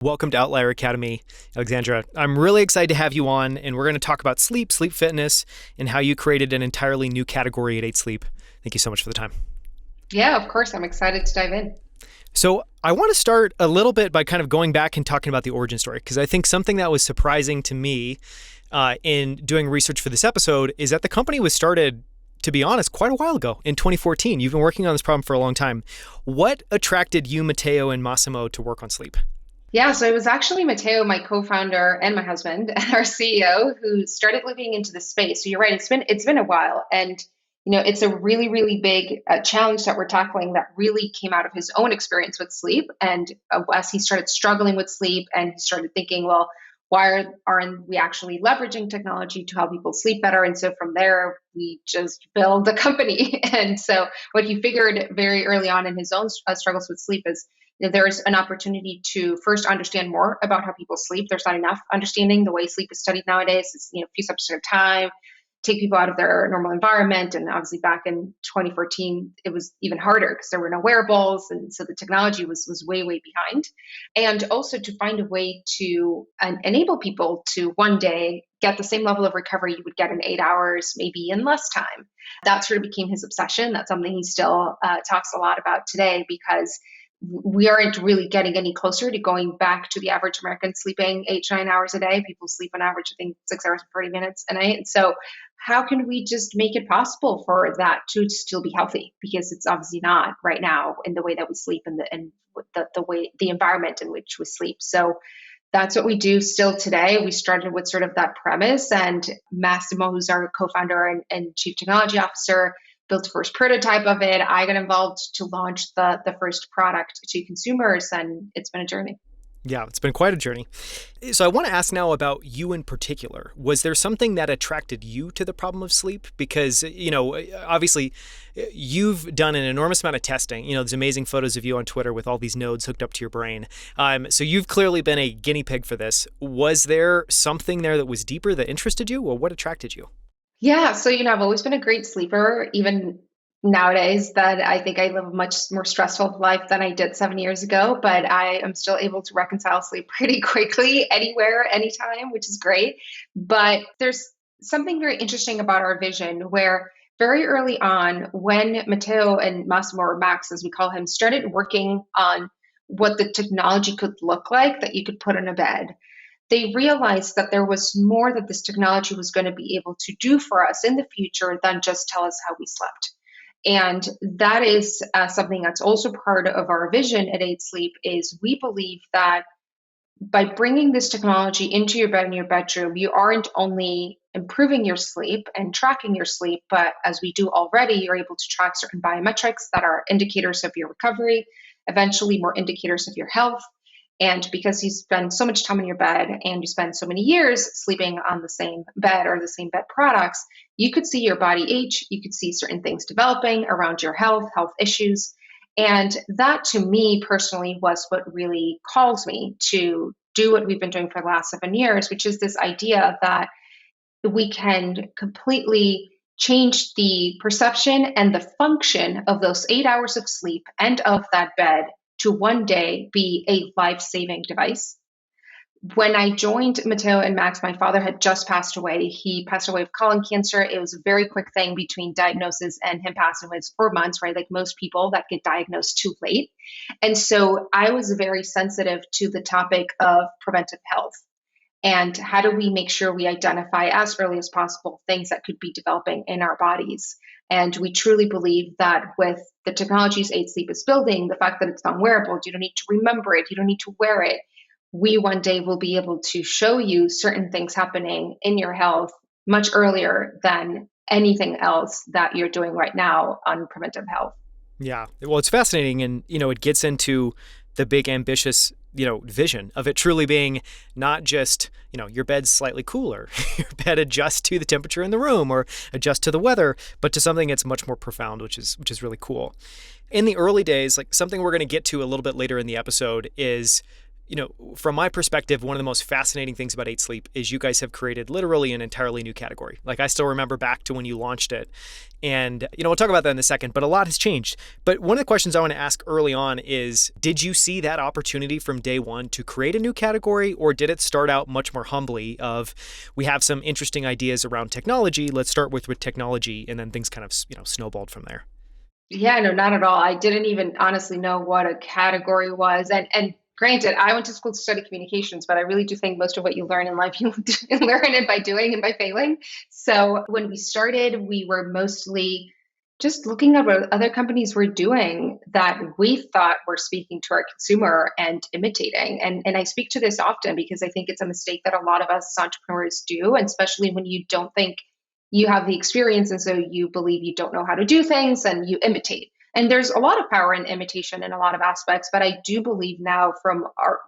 Welcome to Outlier Academy, Alexandra. I'm really excited to have you on, and we're going to talk about sleep fitness, and how you created an entirely new category at 8 Sleep. Thank you so much for the time. Yeah, of course. I'm excited to dive in. So I want to start a little bit by kind of going back and talking about the origin story, because I think something that was surprising to me in doing research for this episode is that the company was started, to be honest, quite a while ago, in 2014. You've been working on this problem for a long time. What attracted you, Matteo, and Massimo to work on sleep? Yeah, so it was actually Matteo, my co-founder and my husband, and our CEO, who started looking into the space. So you're right, it's been a while, and it's a really big challenge that we're tackling that really came out of his own experience with sleep. And as he started struggling with sleep, and he started thinking, well, aren't we actually leveraging technology to help people sleep better? And so from there, we just build a company. And so what he figured very early on in his own struggles with sleep is there's an opportunity to first understand more about how people sleep. There's not enough understanding the way sleep is studied nowadays. It's a few steps at a time, take people out of their normal environment. And obviously back in 2014, it was even harder because there were no wearables. And so the technology was way behind. And also to find a way to enable people to one day get the same level of recovery you would get in 8 hours, maybe in less time. That sort of became his obsession. That's something he still talks a lot about today, because we aren't really getting any closer to going back to the average American sleeping 8 to 9 hours a day. People sleep on average, I think, 6 hours and 40 minutes a night. And so how can we just make it possible for that to still be healthy? Because it's obviously not right now in the way that we sleep and the way, the environment in which we sleep. So that's what we do still today. We started with sort of that premise, and Massimo, who's our co-founder and chief technology officer, built the first prototype of it. I got involved to launch the first product to consumers, and it's been a journey. Yeah, it's been quite a journey. So I want to ask now about you in particular. Was there something that attracted you to the problem of sleep? Because, obviously you've done an enormous amount of testing. There's amazing photos of you on Twitter with all these nodes hooked up to your brain. So you've clearly been a guinea pig for this. Was there something there that was deeper that interested you, or what attracted you? Yeah, so I've always been a great sleeper, even nowadays that I think I live a much more stressful life than I did 7 years ago, but I am still able to reconcile sleep pretty quickly, anywhere, anytime, which is great. But there's something very interesting about our vision where very early on, when Matteo and Massimo, or Max as we call him, started working on what the technology could look like that you could put in a bed, they realized that there was more that this technology was going to be able to do for us in the future than just tell us how we slept. And that is something that's also part of our vision at 8 Sleep. Is we believe that by bringing this technology into your bed in your bedroom, you aren't only improving your sleep and tracking your sleep, but as we do already, you're able to track certain biometrics that are indicators of your recovery, eventually more indicators of your health. And because you spend so much time in your bed and you spend so many years sleeping on the same bed or the same bed products, you could see your body age, you could see certain things developing around your health issues. And that, to me personally, was what really calls me to do what we've been doing for the last 7 years, which is this idea that we can completely change the perception and the function of those 8 hours of sleep and of that bed to one day be a life-saving device. When I joined Matteo and Max, my father had just passed away. He passed away of colon cancer. It was a very quick thing between diagnosis and him passing away. It's 4 months, right? Like most people that get diagnosed too late. And so I was very sensitive to the topic of preventive health. And how do we make sure we identify as early as possible things that could be developing in our bodies? And we truly believe that with the technologies 8 Sleep is building, the fact that it's non-wearable, you don't need to remember it, you don't need to wear it. We one day will be able to show you certain things happening in your health much earlier than anything else that you're doing right now on preventive health. Yeah. Well, it's fascinating, and, it gets into the big ambitious, vision of it truly being not just, your bed's slightly cooler, your bed adjusts to the temperature in the room or adjusts to the weather, but to something that's much more profound, which is really cool. In the early days, like something we're going to get to a little bit later in the episode is, From my perspective, one of the most fascinating things about 8 Sleep is you guys have created literally an entirely new category. Like I still remember back to when you launched it. And, we'll talk about that in a second, but a lot has changed. But one of the questions I want to ask early on is, did you see that opportunity from day one to create a new category, or did it start out much more humbly of, we have some interesting ideas around technology, let's start with technology, and then things kind of, snowballed from there? Yeah, no, not at all. I didn't even honestly know what a category was. And granted, I went to school to study communications, but I really do think most of what you learn in life, you learn it by doing and by failing. So when we started, we were mostly just looking at what other companies were doing that we thought were speaking to our consumer and imitating. And I speak to this often because I think it's a mistake that a lot of us as entrepreneurs do, and especially when you don't think you have the experience and so you believe you don't know how to do things and you imitate. And there's a lot of power in imitation in a lot of aspects, but I do believe now from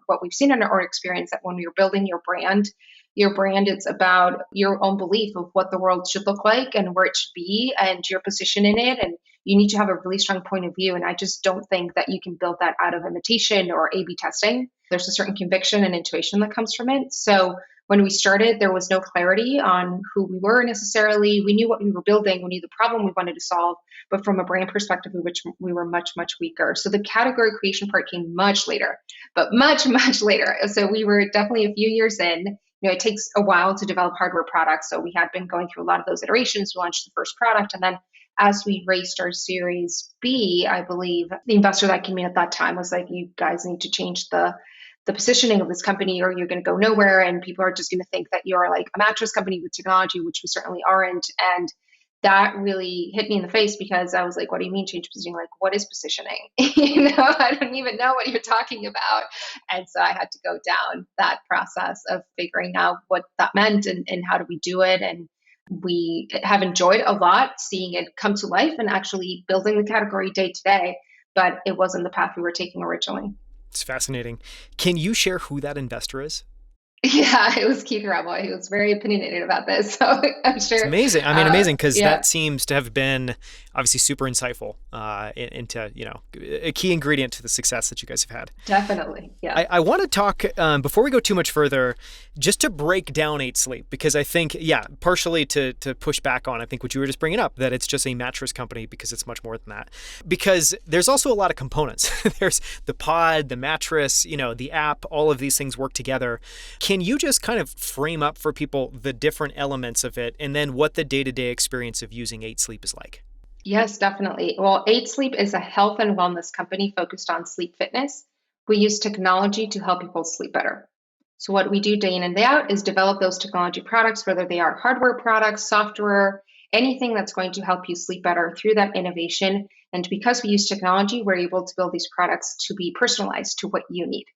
what we've seen in our own experience that when you're building your brand, it's about your own belief of what the world should look like and where it should be and your position in it. And you need to have a really strong point of view. And I just don't think that you can build that out of imitation or A/B testing. There's a certain conviction and intuition that comes from it. So when we started, there was no clarity on who we were necessarily. We knew what we were building. We knew the problem we wanted to solve. But from a brand perspective, we were much, much weaker. So the category creation part came much later, but much, much later. So we were definitely a few years in. It takes a while to develop hardware products. So we had been going through a lot of those iterations. We launched the first product. And then as we raised our Series B, I believe the investor that came in at that time was like, you guys need to change the positioning of this company or you're going to go nowhere. And people are just going to think that you're like a mattress company with technology, which we certainly aren't. And that really hit me in the face because I was like, what do you mean change positioning? Like, what is positioning? I don't even know what you're talking about. And so I had to go down that process of figuring out what that meant and how do we do it. And we have enjoyed a lot seeing it come to life and actually building the category day to day, but it wasn't the path we were taking originally. It's fascinating. Can you share who that investor is? Yeah, it was Keith Rebel. He was very opinionated about this, so I'm sure. It's amazing. I mean, amazing, because that seems to have been obviously super insightful into, a key ingredient to the success that you guys have had. Definitely, yeah. I want to talk, before we go too much further, just to break down 8 Sleep, because I think, partially to push back on, I think what you were just bringing up, that it's just a mattress company because it's much more than that. Because there's also a lot of components. There's the pod, the mattress, the app, all of these things work together. Can you just kind of frame up for people the different elements of it and then what the day-to-day experience of using 8 Sleep is like? Yes, definitely. Well, 8 Sleep is a health and wellness company focused on sleep fitness. We use technology to help people sleep better. So what we do day in and day out is develop those technology products, whether they are hardware products, software, anything that's going to help you sleep better through that innovation. And because we use technology, we're able to build these products to be personalized to what you need.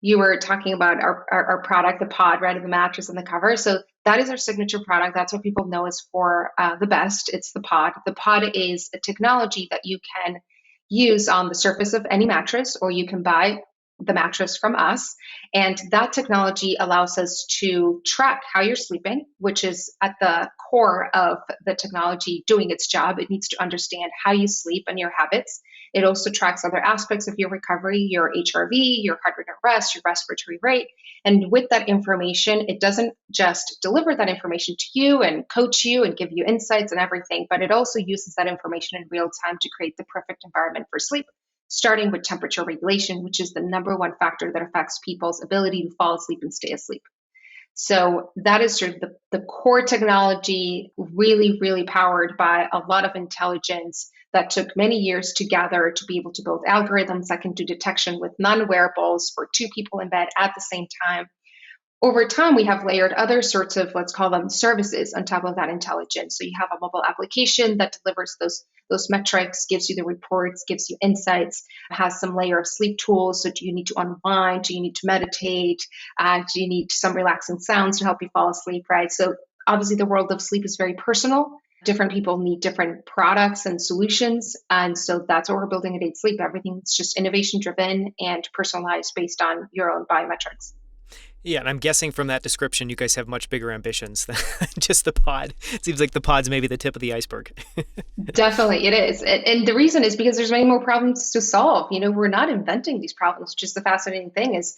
You were talking about our product, the pod, right, of the mattress and the cover. So that is our signature product. That's what people know us for the best. It's the pod. The pod is a technology that you can use on the surface of any mattress, or you can buy the mattress from us. And that technology allows us to track how you're sleeping, which is at the core of the technology doing its job. It needs to understand how you sleep and your habits. It also tracks other aspects of your recovery, your HRV, your heart rate at rest, your respiratory rate. And with that information, it doesn't just deliver that information to you and coach you and give you insights and everything, but it also uses that information in real time to create the perfect environment for sleep, starting with temperature regulation, which is the number one factor that affects people's ability to fall asleep and stay asleep. So that is sort of the core technology, really, really powered by a lot of intelligence that took many years to gather to be able to build algorithms that can do detection with non-wearables for 2 people in bed at the same time. Over time, we have layered other sorts of, let's call them services on top of that intelligence. So you have a mobile application that delivers those metrics, gives you the reports, gives you insights, has some layer of sleep tools. So do you need to unwind? Do you need to meditate? Do you need some relaxing sounds to help you fall asleep, right? So obviously the world of sleep is very personal. Different people need different products and solutions. And so that's what we're building at 8 Sleep. Everything's just innovation driven and personalized based on your own biometrics. Yeah, and I'm guessing from that description, you guys have much bigger ambitions than just the pod. It seems like the pod's maybe the tip of the iceberg. Definitely, it is. And the reason is because there's many more problems to solve. We're not inventing these problems, which is the fascinating thing is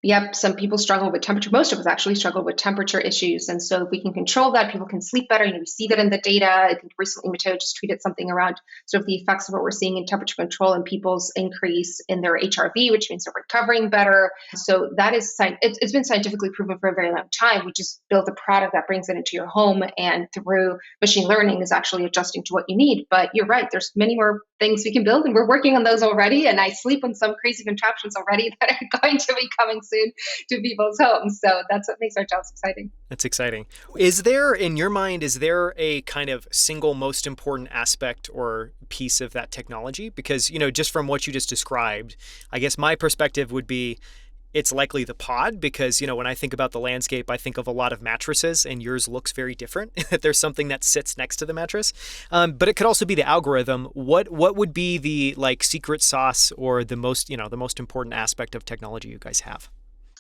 Yep, some people struggle with temperature. Most of us actually struggle with temperature issues. And so if we can control that, people can sleep better. We see that in the data. I think recently Matteo just tweeted something around sort of the effects of what we're seeing in temperature control and people's increase in their HRV, which means they're recovering better. So that is, it's been scientifically proven for a very long time. We just built a product that brings it into your home and through machine learning is actually adjusting to what you need. But you're right, there's many more things we can build and we're working on those already. And I sleep on some crazy contraptions already that are going to be coming soon to people's homes. So that's what makes our jobs exciting. That's exciting. Is there, in your mind, is there a kind of single most important aspect or piece of that technology? Because, just from what you just described, I guess my perspective would be it's likely the pod because, when I think about the landscape, I think of a lot of mattresses and yours looks very different. There's something that sits next to the mattress. But it could also be the algorithm. What would be the secret sauce or the most important aspect of technology you guys have?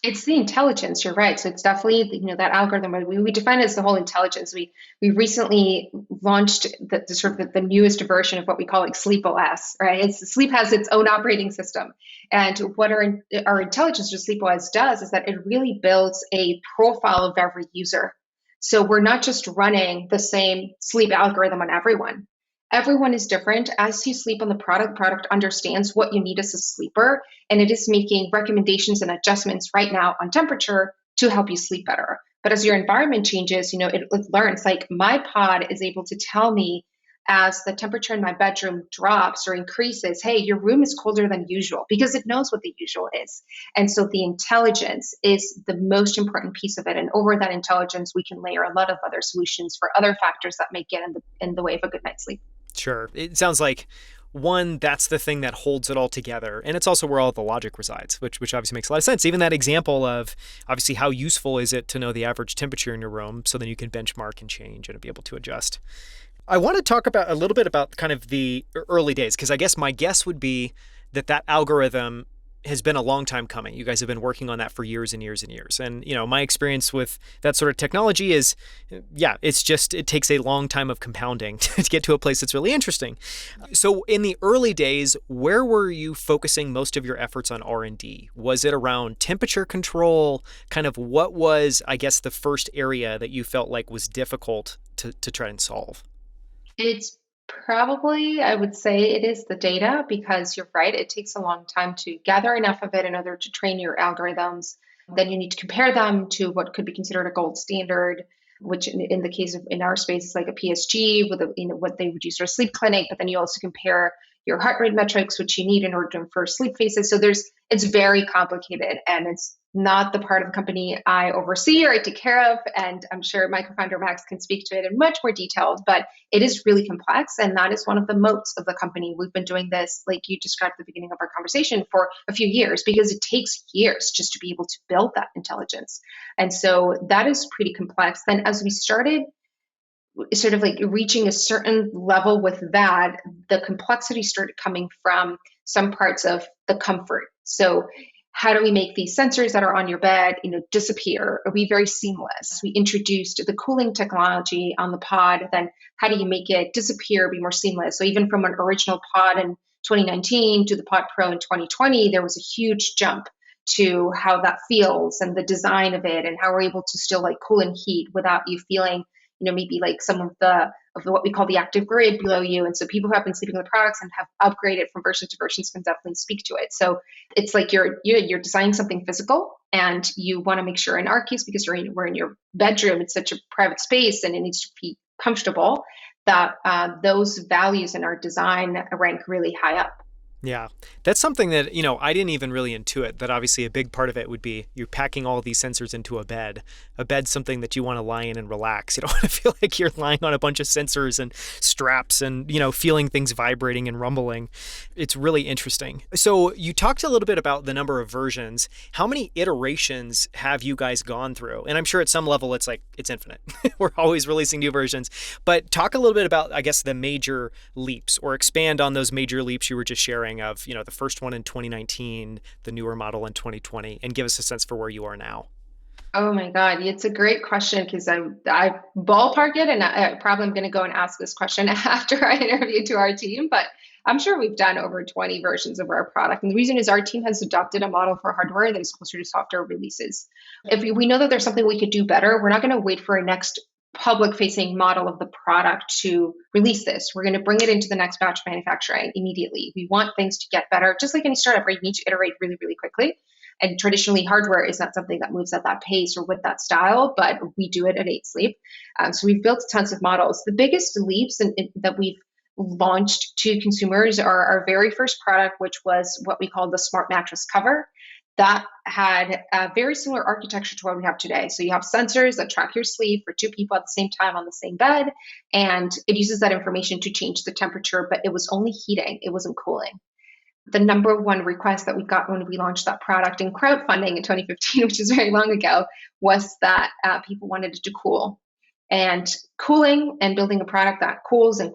It's the intelligence. You're right. So it's definitely that algorithm. We define it as the whole intelligence. We recently launched the sort of the newest version of what we call Sleep OS. Right? Sleep has its own operating system, and what our intelligence or Sleep OS does is that it really builds a profile of every user. So we're not just running the same sleep algorithm on everyone. Everyone is different. As you sleep on the product understands what you need as a sleeper, and it is making recommendations and adjustments right now on temperature to help you sleep better. But as your environment changes, it learns. Like my pod is able to tell me as the temperature in my bedroom drops or increases, hey, your room is colder than usual because it knows what the usual is. And so the intelligence is the most important piece of it. And over that intelligence, we can layer a lot of other solutions for other factors that may get in the way of a good night's sleep. Sure. It sounds like one, that's the thing that holds it all together. And it's also where all the logic resides, which obviously makes a lot of sense. Even that example of obviously how useful is it to know the average temperature in your room so then you can benchmark and change and be able to adjust. I want to talk about a little bit about kind of the early days, because I guess my guess would be that algorithm has been a long time coming. You guys have been working on that for years and years and years. And, my experience with that sort of technology is, it takes a long time of compounding to get to a place that's really interesting. So in the early days, where were you focusing most of your efforts on R&D? Was it around temperature control? Kind of what was, I guess, the first area that you felt like was difficult to try and solve? It's probably, I would say it is the data because you're right. It takes a long time to gather enough of it in order to train your algorithms. Then you need to compare them to what could be considered a gold standard, which in the case of in our space is like a PSG with what they would use for a sleep clinic. But then you also compare your heart rate metrics, which you need in order to infer sleep phases. So it's very complicated and it's not the part of the company I oversee or I take care of. And I'm sure my co-founder Max can speak to it in much more detail, but it is really complex. And that is one of the moats of the company. We've been doing this, like you described at the beginning of our conversation, for a few years because it takes years just to be able to build that intelligence. And so that is pretty complex. Then as we started sort of like reaching a certain level with that, the complexity started coming from some parts of the comfort. So how do we make these sensors that are on your bed, disappear or be very seamless? We introduced the cooling technology on the pod. Then how do you make it disappear, be more seamless? So even from an original pod in 2019 to the Pod Pro in 2020, there was a huge jump to how that feels and the design of it and how we're able to still like cool and heat without you feeling maybe like some of the what we call the active grid below you. And so people who have been sleeping with the products and have upgraded from version to versions can definitely speak to it. So it's like you're designing something physical and you want to make sure in our case, because we're in your bedroom, it's such a private space and it needs to be comfortable that those values in our design rank really high up. Yeah, that's something that, I didn't even really intuit, that obviously a big part of it would be you're packing all these sensors into a bed. A bed's something that you want to lie in and relax. You don't want to feel like you're lying on a bunch of sensors and straps and, feeling things vibrating and rumbling. It's really interesting. So you talked a little bit about the number of versions. How many iterations have you guys gone through? And I'm sure at some level it's infinite. We're always releasing new versions. But talk a little bit about, I guess, the major leaps, or expand on those major leaps you were just sharing of, the first one in 2019, the newer model in 2020, and give us a sense for where you are now. Oh my God, it's a great question because I ballpark it, and I probably am going to go and ask this question after I interview to our team. But I'm sure we've done over 20 versions of our product. And the reason is our team has adopted a model for hardware that is closer to software releases. If we know that there's something we could do better, we're not going to wait for a next public facing model of the product to release this. We're going to bring it into the next batch of manufacturing immediately. We want things to get better, just like any startup, right? You need to iterate really, really quickly. And traditionally, hardware is not something that moves at that pace or with that style, but we do it at 8 Sleep. So we've built tons of models. The biggest leaps that we've launched to consumers are our very first product, which was what we call the smart mattress cover. That had a very similar architecture to what we have today. So you have sensors that track your sleep for two people at the same time on the same bed, and it uses that information to change the temperature, but it was only heating, it wasn't cooling. The number one request that we got when we launched that product in crowdfunding in 2015, which is very long ago, was that people wanted it to cool. And cooling and building a product that cools and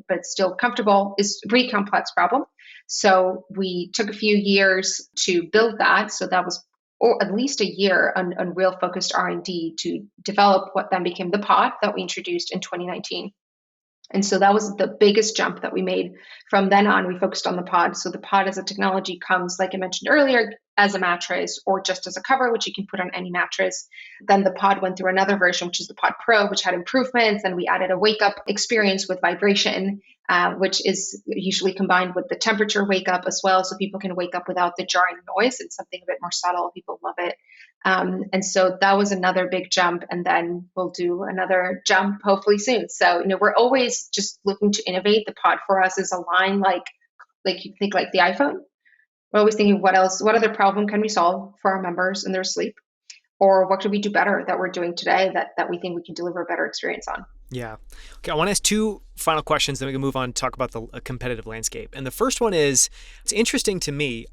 but it's still comfortable is a pretty complex problem. So we took a few years to build that. So that was or at least a year on real focused R&D to develop what then became the pod that we introduced in 2019. And so that was the biggest jump that we made. From then on, we focused on the pod. So the pod as a technology comes, like I mentioned earlier, as a mattress or just as a cover, which you can put on any mattress. Then the pod went through another version, which is the Pod Pro, which had improvements. And we added a wake up experience with vibration, which is usually combined with the temperature wake up as well. So people can wake up without the jarring noise. It's something a bit more subtle. People love it. And so that was another big jump. And then we'll do another jump hopefully soon. So, we're always just looking to innovate. The pod for us is a line like you think like the iPhone. We're always thinking what other problem can we solve for our members and their sleep? Or what could we do better that we're doing today that we think we can deliver a better experience on? Yeah. Okay. I want to ask two final questions, then we can move on and talk about the competitive landscape. And the first one is, it's interesting to me,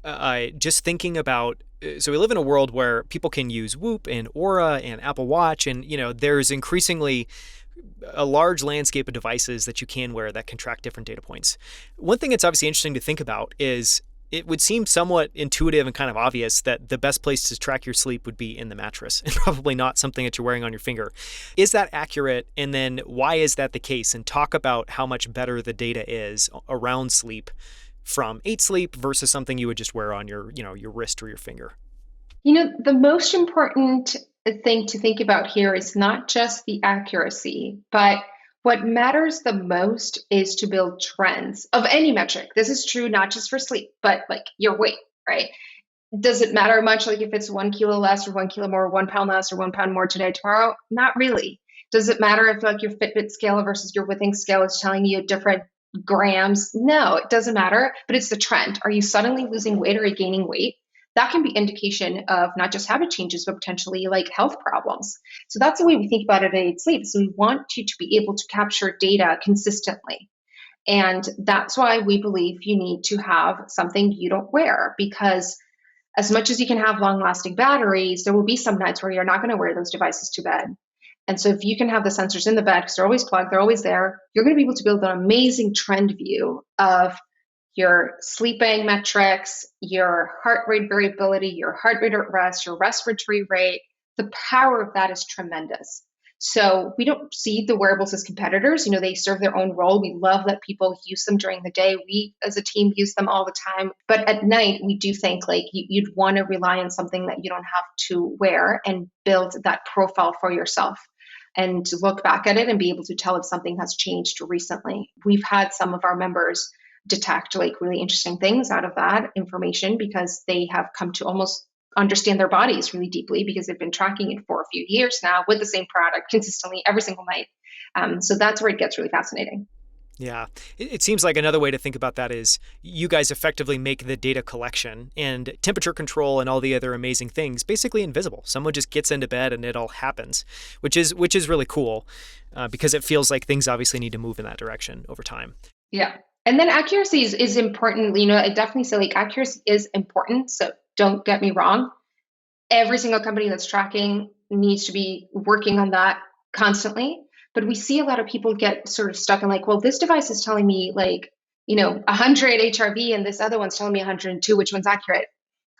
just thinking about, so we live in a world where people can use Whoop and Aura and Apple Watch, and, there's increasingly a large landscape of devices that you can wear that can track different data points. One thing that's obviously interesting to think about is, it would seem somewhat intuitive and kind of obvious that the best place to track your sleep would be in the mattress and probably not something that you're wearing on your finger. Is that accurate? And then why is that the case? And talk about how much better the data is around sleep from 8 Sleep versus something you would just wear on your wrist or your finger. The most important thing to think about here is not just the accuracy, but what matters the most is to build trends of any metric. This is true not just for sleep, but like your weight, right? Does it matter much like if it's 1 kilo less or 1 kilo more, 1 pound less or 1 pound more today, tomorrow? Not really. Does it matter if like your Fitbit scale versus your Withings scale is telling you different grams? No, it doesn't matter, but it's the trend. Are you suddenly losing weight or gaining weight? That can be indication of not just habit changes, but potentially like health problems. So that's the way we think about it at 8 Sleep. So we want you to be able to capture data consistently. And that's why we believe you need to have something you don't wear, because as much as you can have long lasting batteries, there will be some nights where you're not going to wear those devices to bed. And so if you can have the sensors in the bed, because they're always plugged, they're always there, you're going to be able to build an amazing trend view of your sleeping metrics, your heart rate variability, your heart rate at rest, your respiratory rate. The power of that is tremendous. So we don't see the wearables as competitors. They serve their own role. We love that people use them during the day. We as a team use them all the time. But at night, we do think like you'd want to rely on something that you don't have to wear and build that profile for yourself and to look back at it and be able to tell if something has changed recently. We've had some of our members detect like really interesting things out of that information because they have come to almost understand their bodies really deeply because they've been tracking it for a few years now with the same product consistently every single night. So that's where it gets really fascinating. Yeah. It seems like another way to think about that is you guys effectively make the data collection and temperature control and all the other amazing things basically invisible. Someone just gets into bed and it all happens, which is really cool because it feels like things obviously need to move in that direction over time. Yeah. And then accuracy is important. I definitely say like accuracy is important. So don't get me wrong. Every single company that's tracking needs to be working on that constantly. But we see a lot of people get sort of stuck in like, well, this device is telling me like, 100 HRV and this other one's telling me 102. Which one's accurate?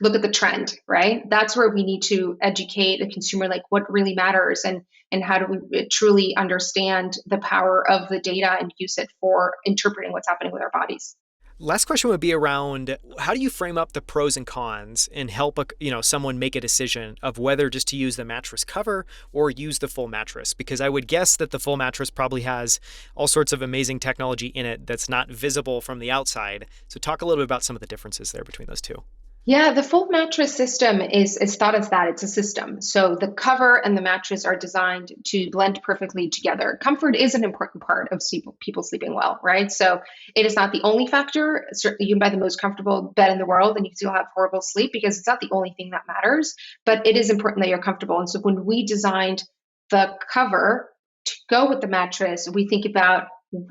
Look at the trend, right? That's where we need to educate the consumer, like what really matters and how do we truly understand the power of the data and use it for interpreting what's happening with our bodies. Last question would be around how do you frame up the pros and cons and help someone make a decision of whether just to use the mattress cover or use the full mattress? Because I would guess that the full mattress probably has all sorts of amazing technology in it that's not visible from the outside. So talk a little bit about some of the differences there between those two. Yeah, the full mattress system is thought as that. It's a system. So the cover and the mattress are designed to blend perfectly together. Comfort is an important part of people sleeping well, right? So it is not the only factor. Certainly, you can buy the most comfortable bed in the world and you still have horrible sleep because it's not the only thing that matters. But it is important that you're comfortable. And so when we designed the cover to go with the mattress, we think about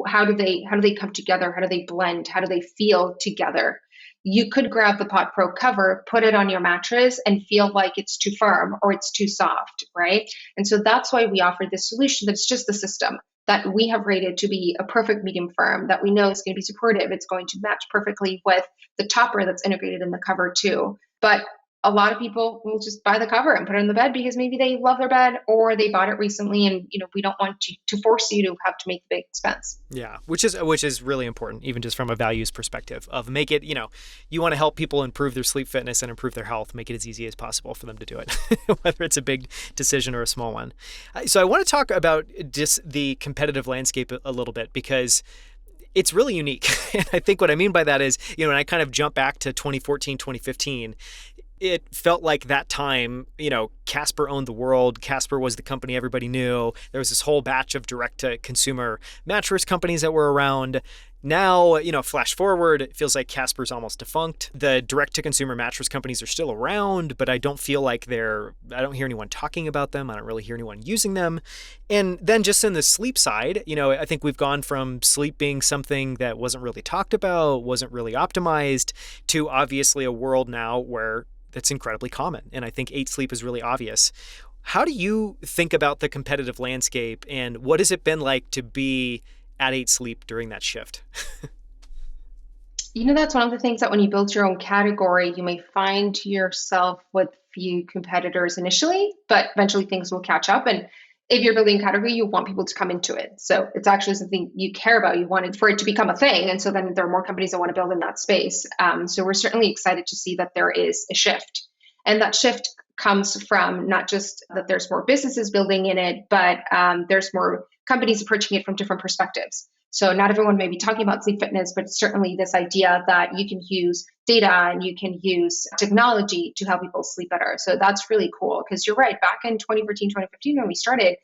how do they come together? How do they blend? How do they feel together? You could grab the Pod Pro cover, put it on your mattress, and feel like it's too firm or it's too soft, right? And so that's why we offer this solution that's just the system that we have rated to be a perfect medium firm that we know is going to be supportive. It's going to match perfectly with the topper that's integrated in the cover too. But a lot of people will just buy the cover and put it in the bed because maybe they love their bed or they bought it recently, and we don't want to force you to have to make the big expense. Yeah, which is really important, even just from a values perspective of make it, you want to help people improve their sleep fitness and improve their health, make it as easy as possible for them to do it, whether it's a big decision or a small one. So I want to talk about just the competitive landscape a little bit because it's really unique. And I think what I mean by that is, when I kind of jump back to 2014, 2015, it felt like that time, Casper owned the world. Casper was the company everybody knew. There was this whole batch of direct-to-consumer mattress companies that were around. Now, flash forward, it feels like Casper's almost defunct. The direct-to-consumer mattress companies are still around, but I don't feel like I don't hear anyone talking about them. I don't really hear anyone using them. And then just in the sleep side, I think we've gone from sleep being something that wasn't really talked about, wasn't really optimized, to obviously a world now where that's incredibly common. And I think 8 Sleep is really obvious. How do you think about the competitive landscape and what has it been like to be at 8 Sleep during that shift? That's one of the things that when you build your own category, you may find yourself with few competitors initially, but eventually things will catch up. And if you're building a category, you want people to come into it. So it's actually something you care about. You want it for it to become a thing. And so then there are more companies that want to build in that space. So we're certainly excited to see that there is a shift. And that shift comes from not just that there's more businesses building in it, but there's more companies approaching it from different perspectives. So not everyone may be talking about sleep fitness, but certainly this idea that you can use data and you can use technology to help people sleep better. So that's really cool because you're right. Back in 2014, 2015, when we started,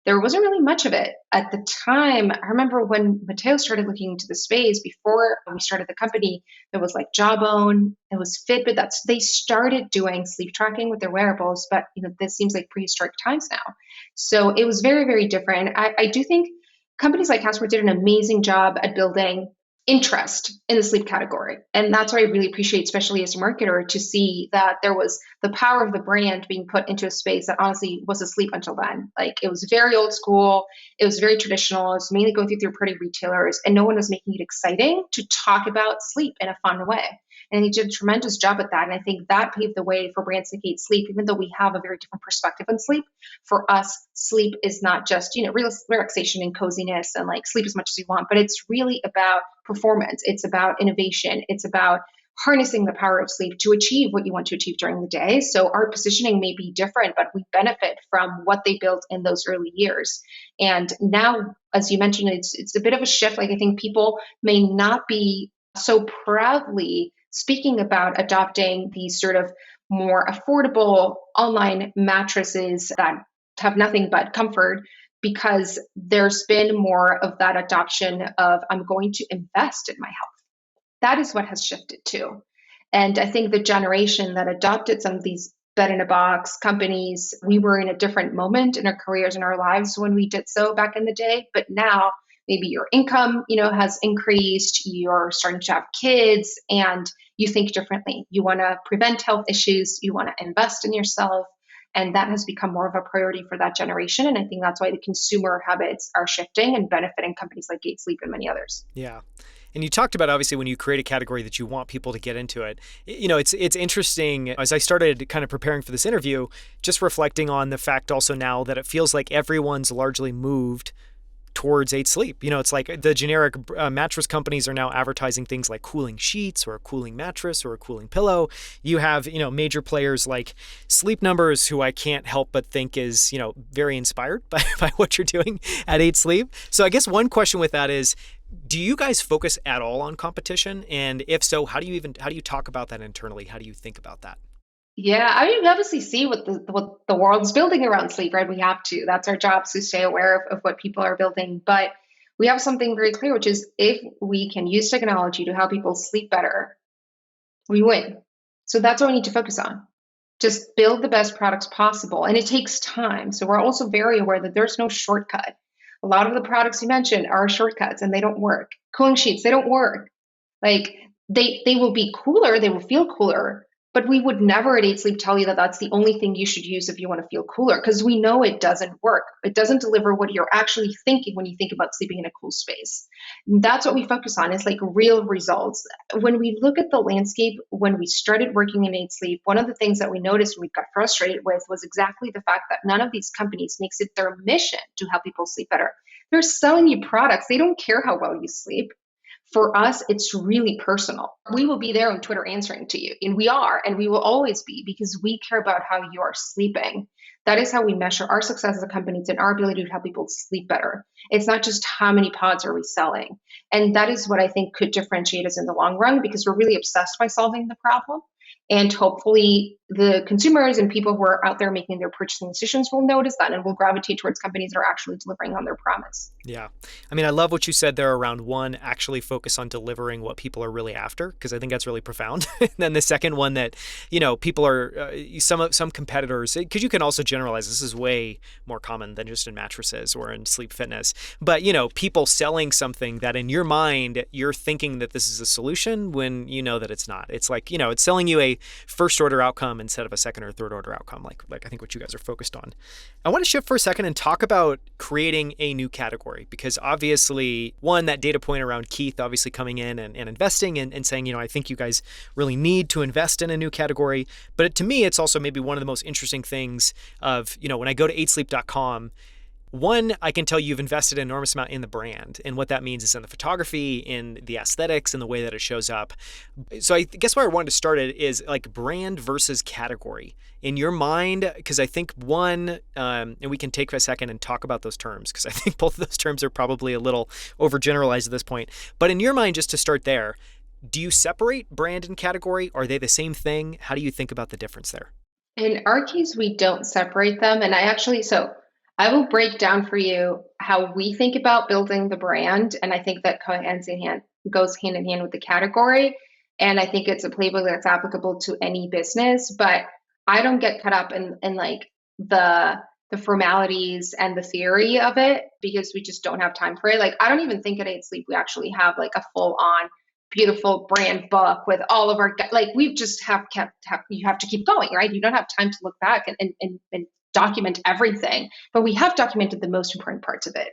there wasn't really much of it. At the time, I remember when Matteo started looking into the space before we started the company, there was like Jawbone, it was Fitbit. They started doing sleep tracking with their wearables, but this seems like prehistoric times now. So it was very, very different. I do think companies like Casper did an amazing job at building interest in the sleep category. And that's what I really appreciate, especially as a marketer, to see that there was the power of the brand being put into a space that honestly was asleep until then. Like it was very old school. It was very traditional. It was mainly going through third-party retailers, and no one was making it exciting to talk about sleep in a fun way. And he did a tremendous job at that. And I think that paved the way for brands like 8 Sleep, even though we have a very different perspective on sleep. For us, sleep is not just, relaxation and coziness and like sleep as much as you want, but it's really about performance. It's about innovation. It's about harnessing the power of sleep to achieve what you want to achieve during the day. So our positioning may be different, but we benefit from what they built in those early years. And now, as you mentioned, it's a bit of a shift. Like I think people may not be so proudly speaking about adopting these sort of more affordable online mattresses that have nothing but comfort, because there's been more of that adoption of I'm going to invest in my health. That is what has shifted too. And I think the generation that adopted some of these bed in a box companies, we were in a different moment in our careers and our lives when we did so back in the day. But now maybe your income, has increased, you're starting to have kids, and you think differently. You want to prevent health issues, you want to invest in yourself. And that has become more of a priority for that generation. And I think that's why the consumer habits are shifting and benefiting companies like 8 Sleep and many others. Yeah. And you talked about, obviously, when you create a category that you want people to get into it. It's interesting, as I started kind of preparing for this interview, just reflecting on the fact also now that it feels like everyone's largely moved towards 8 Sleep. It's like the generic mattress companies are now advertising things like cooling sheets or a cooling mattress or a cooling pillow. You have, major players like Sleep Numbers, who I can't help but think is, very inspired by what you're doing at 8 Sleep. So I guess one question with that is, do you guys focus at all on competition? And if so, how do you talk about that internally? How do you think about that? Yeah, I mean, we obviously see what the world's building around sleep, right? We have to. That's our job, to stay aware of what people are building. But we have something very clear, which is if we can use technology to help people sleep better, we win. So that's what we need to focus on. Just build the best products possible. And it takes time. So we're also very aware that there's no shortcut. A lot of the products you mentioned are shortcuts and they don't work. Cooling sheets, they don't work. Like they will be cooler, they will feel cooler, but we would never at 8 Sleep tell you that that's the only thing you should use if you want to feel cooler, because we know it doesn't work. It doesn't deliver what you're actually thinking when you think about sleeping in a cool space. And that's what we focus on, is like real results. When we look at the landscape, when we started working in 8 Sleep, one of the things that we noticed and we got frustrated with was exactly the fact that none of these companies makes it their mission to help people sleep better. They're selling you products. They don't care how well you sleep. For us, it's really personal. We will be there on Twitter answering to you, and we are, and we will always be, because we care about how you are sleeping. That is how we measure our success as a company. It's in our ability to help people sleep better. It's not just how many pods are we selling. And that is what I think could differentiate us in the long run, because we're really obsessed by solving the problem. And hopefully the consumers and people who are out there making their purchasing decisions will notice that and will gravitate towards companies that are actually delivering on their promise. Yeah. I mean, I love what you said there around, one, actually focus on delivering what people are really after, because I think that's really profound. And then the second one, that, people are, some competitors, because you can also generalize, this is way more common than just in mattresses or in sleep fitness, but, people selling something that in your mind, you're thinking that this is a solution when you know that it's not. It's like, it's selling you a first order outcome instead of a second or third order outcome, like I think what you guys are focused on. I want to shift for a second and talk about creating a new category, because obviously, one, that data point around Keith obviously coming in and investing and saying, I think you guys really need to invest in a new category. But to me, it's also maybe one of the most interesting things of, when I go to 8sleep.com, one, I can tell you've invested an enormous amount in the brand, and what that means is in the photography, in the aesthetics, and the way that it shows up. So I guess where I wanted to start it is like brand versus category in your mind, because I think one, and we can take a second and talk about those terms, because I think both of those terms are probably a little overgeneralized at this point. But in your mind, just to start there, do you separate brand and category? Are they the same thing? How do you think about the difference there? In our case, we don't separate them. And I will break down for you how we think about building the brand. And I think that goes hand in hand with the category. And I think it's a playbook that's applicable to any business. But I don't get caught up in like the formalities and the theory of it, because we just don't have time for it. Like, I don't even think at 8 Sleep we actually have like a full on beautiful brand book with all of our, like, we've just you have to keep going, right? You don't have time to look back and document everything, but we have documented the most important parts of it.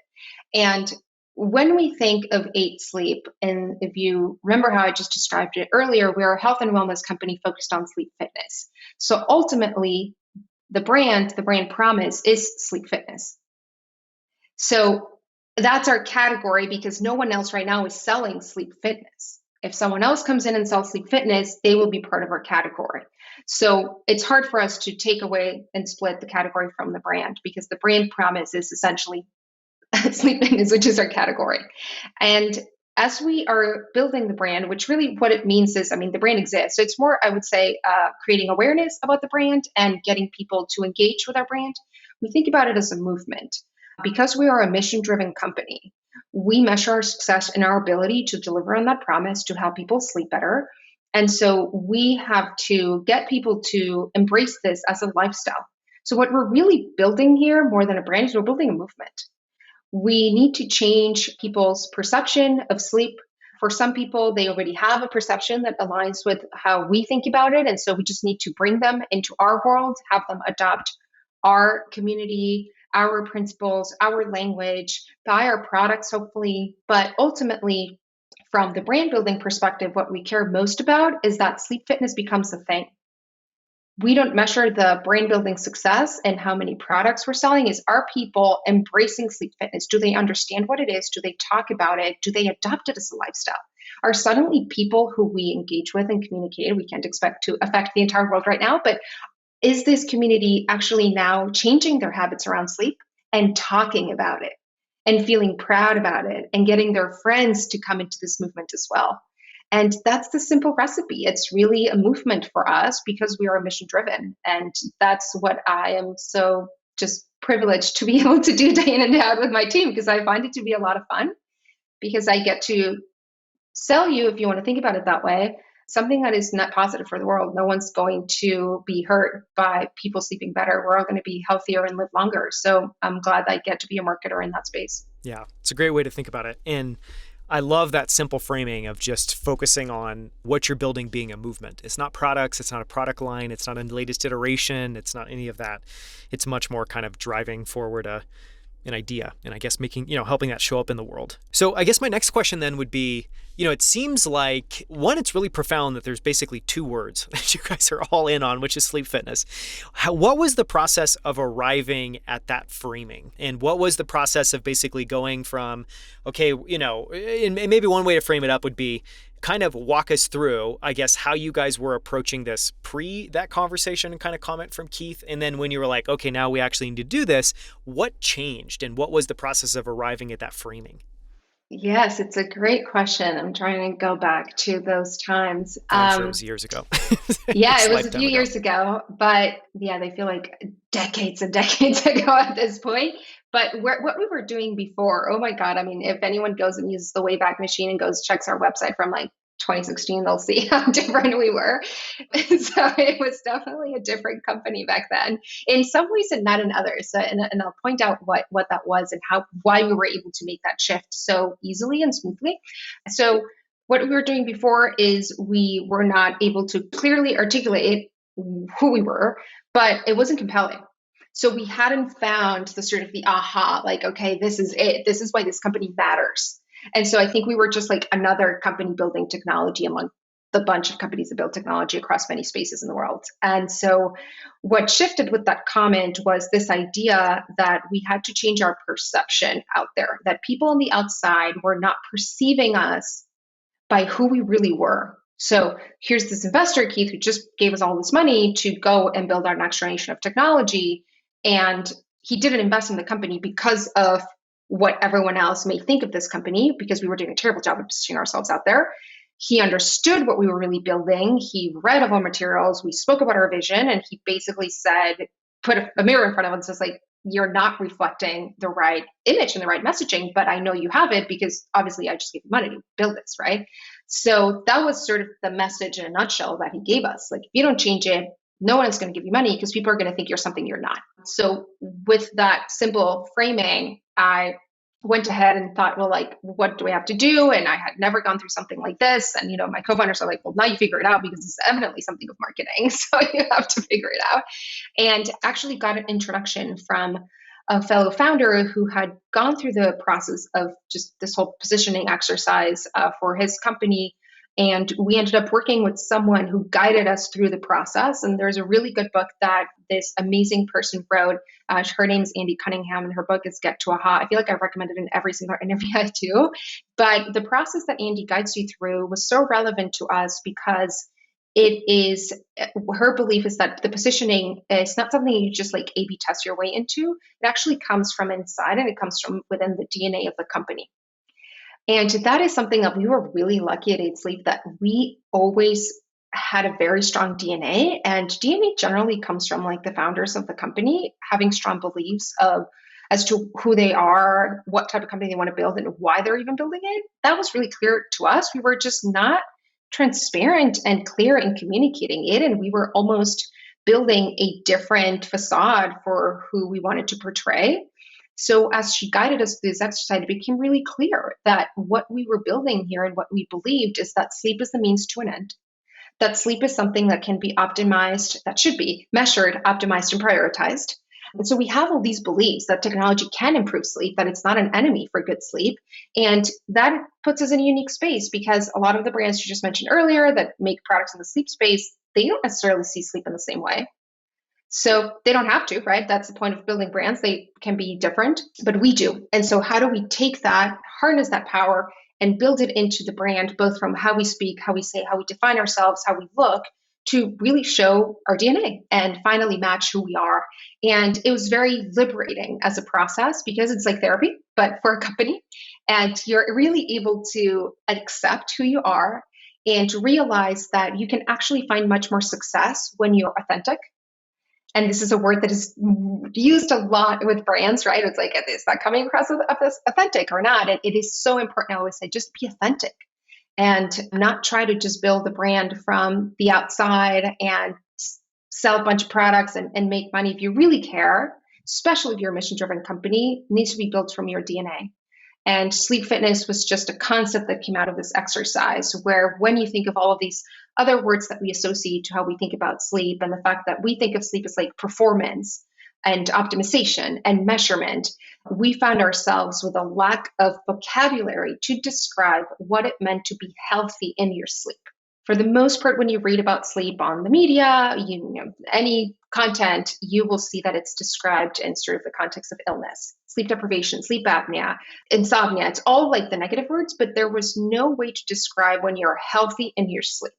And when we think of 8 Sleep, and if you remember how I just described it earlier, we're a health and wellness company focused on sleep fitness. So ultimately, the brand promise is sleep fitness. So that's our category, because no one else right now is selling sleep fitness. If someone else comes in and sells sleep fitness, they will be part of our category. So it's hard for us to take away and split the category from the brand, because the brand promise is essentially sleep fitness, which is our category. And as we are building the brand, which really what it means is, I mean, the brand exists. So it's more, I would say, creating awareness about the brand and getting people to engage with our brand. We think about it as a movement. Because we are a mission-driven company, we measure our success in our ability to deliver on that promise to help people sleep better. And so we have to get people to embrace this as a lifestyle. So what we're really building here, more than a brand, is we're building a movement. We need to change people's perception of sleep. For some people, they already have a perception that aligns with how we think about it. And so we just need to bring them into our world, have them adopt our community, our principles, our language, buy our products, hopefully. But ultimately, from the brand building perspective, what we care most about is that sleep fitness becomes a thing. we don't measure the brain building success and how many products we're selling. Is are people embracing sleep fitness? Do they understand what it is? Do they talk about it? Do they adopt it as a lifestyle? Are suddenly people who we engage with and communicate, we can't expect to affect the entire world right now, but is this community actually now changing their habits around sleep and talking about it and feeling proud about it and getting their friends to come into this movement as well? And that's the simple recipe. It's really a movement for us because we are mission driven. And that's what I am so just privileged to be able to do day in and day out with my team, because I find it to be a lot of fun, because I get to sell you, if you want to think about it that way, something that is net positive for the world. No one's going to be hurt by people sleeping better. We're all going to be healthier and live longer. So I'm glad I get to be a marketer in that space. Yeah, it's a great way to think about it. And I love that simple framing of just focusing on what you're building being a movement. It's not products, it's not a product line, it's not a latest iteration, it's not any of that. It's much more kind of driving forward an idea, and I guess making, helping that show up in the world. So I guess my next question then would be, it seems like, one, it's really profound that there's basically two words that you guys are all in on, which is sleep fitness. What was the process of arriving at that framing? And what was the process of basically going from, okay, and maybe one way to frame it up would be, kind of walk us through, I guess, how you guys were approaching this pre that conversation and kind of comment from Keith. And then when you were like, okay, now we actually need to do this, what changed and what was the process of arriving at that framing? Yes, it's a great question. I'm trying to go back to those times. And I'm sure it was years ago. Yeah, It's it a was a lifetime few ago. years ago, but yeah, they feel like decades and decades ago at this point. But what we were doing before, oh my God, I mean, if anyone goes and uses the Wayback Machine and goes checks our website from like 2016, they'll see how different we were. So it was definitely a different company back then, in some ways and not in others. So, and I'll point out what that was and how why we were able to make that shift so easily and smoothly. So what we were doing before is we were not able to clearly articulate who we were, but it wasn't compelling. So we hadn't found the sort of the aha, like, okay, this is it. This is why this company matters. And so I think we were just like another company building technology among the bunch of companies that build technology across many spaces in the world. And so what shifted with that comment was this idea that we had to change our perception out there, that people on the outside were not perceiving us by who we really were. So here's this investor, Keith, who just gave us all this money to go and build our next generation of technology. And he didn't invest in the company because of what everyone else may think of this company, because we were doing a terrible job of positioning ourselves out there. He understood what we were really building. He read all our materials. We spoke about our vision, and he basically said, put a mirror in front of us and says, like, you're not reflecting the right image and the right messaging, but I know you have it because obviously I just gave you money to build this, right? So that was sort of the message in a nutshell that he gave us. Like, if you don't change it, no one's going to give you money because people are going to think you're something you're not. So with that simple framing, I went ahead and thought, well, like, what do I have to do? And I had never gone through something like this. And, my co-founders are like, well, now you figure it out because it's evidently something of marketing. So you have to figure it out. And actually got an introduction from a fellow founder who had gone through the process of just this whole positioning exercise for his company. And we ended up working with someone who guided us through the process. And there's a really good book that this amazing person wrote. Her name is Andy Cunningham, and her book is Get to Aha. I feel like I've recommended it in every single interview I do. But the process that Andy guides you through was so relevant to us because it is, her belief is that the positioning is not something you just like A/B test your way into. It actually comes from inside, and it comes from within the DNA of the company. And that is something that we were really lucky at 8 Sleep, that we always had a very strong DNA. And DNA generally comes from like the founders of the company having strong beliefs of as to who they are, what type of company they want to build, and why they're even building it. That was really clear to us. We were just not transparent and clear in communicating it. And we were almost building a different facade for who we wanted to portray. So as she guided us through this exercise, it became really clear that what we were building here and what we believed is that sleep is the means to an end. That sleep is something that can be optimized, that should be measured, optimized, and prioritized. And so we have all these beliefs that technology can improve sleep, that it's not an enemy for good sleep. And that puts us in a unique space because a lot of the brands you just mentioned earlier that make products in the sleep space, they don't necessarily see sleep in the same way. So they don't have to, right? That's the point of building brands. They can be different, but we do. And so how do we take that, harness that power, and build it into the brand, both from how we speak, how we say, how we define ourselves, how we look, to really show our DNA and finally match who we are. And it was very liberating as a process because it's like therapy, but for a company. And you're really able to accept who you are and realize that you can actually find much more success when you're authentic. And this is a word that is used a lot with brands, right? It's like, is that coming across as authentic or not? It is so important. I always say, just be authentic and not try to just build a brand from the outside and sell a bunch of products and make money. If you really care, especially if you're a mission-driven company, it needs to be built from your DNA. And sleep fitness was just a concept that came out of this exercise where when you think of all of these other words that we associate to how we think about sleep and the fact that we think of sleep as like performance and optimization and measurement, we found ourselves with a lack of vocabulary to describe what it meant to be healthy in your sleep. For the most part, when you read about sleep on the media, any content, you will see that it's described in sort of the context of illness, sleep deprivation, sleep apnea, insomnia. It's all like the negative words, but there was no way to describe when you're healthy in your sleep.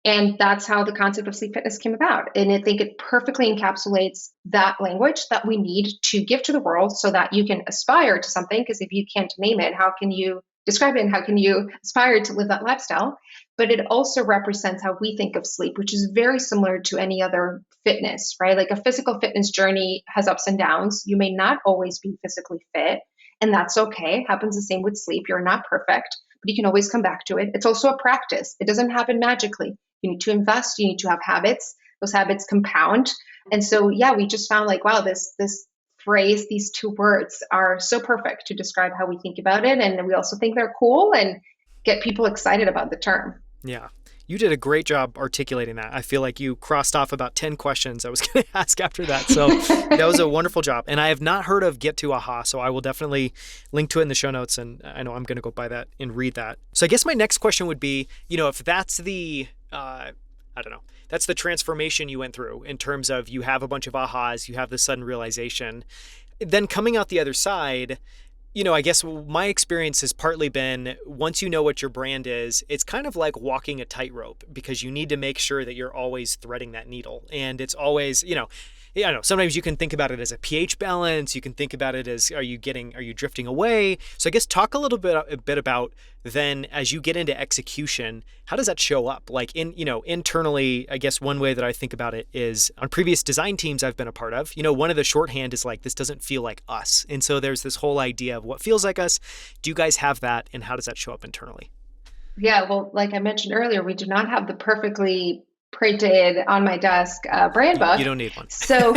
And that's how the concept of sleep fitness came about. And I think it perfectly encapsulates that language that we need to give to the world so that you can aspire to something. Because if you can't name it, how can you describe it and how can you aspire to live that lifestyle? But it also represents how we think of sleep, which is very similar to any other fitness, right? Like a physical fitness journey has ups and downs. You may not always be physically fit, and that's okay. It happens the same with sleep. You're not perfect, but you can always come back to it. It's also a practice. It doesn't happen magically. You need to invest. You need to have habits. Those habits compound. And so, yeah, we just found like, wow, this phrase, these two words are so perfect to describe how we think about it. And we also think they're cool and get people excited about the term. Yeah. You did a great job articulating that. I feel like you crossed off about 10 questions I was going to ask after that. So that was a wonderful job. And I have not heard of Get to Aha, so I will definitely link to it in the show notes. And I know I'm going to go buy that and read that. So I guess my next question would be, if that's the, I don't know, that's the transformation you went through in terms of you have a bunch of ahas, you have this sudden realization, then coming out the other side, I guess my experience has partly been once you know what your brand is, it's kind of like walking a tightrope because you need to make sure that you're always threading that needle. And it's always, I know sometimes you can think about it as a pH balance. You can think about it as, are you drifting away? So I guess talk a bit about then as you get into execution, how does that show up? Like internally, I guess one way that I think about it is on previous design teams I've been a part of, one of the shorthand is like, this doesn't feel like us. And so there's this whole idea of what feels like us. Do you guys have that? And how does that show up internally? Yeah, well, like I mentioned earlier, we do not have the perfectly printed on my desk brand book. You don't need one. So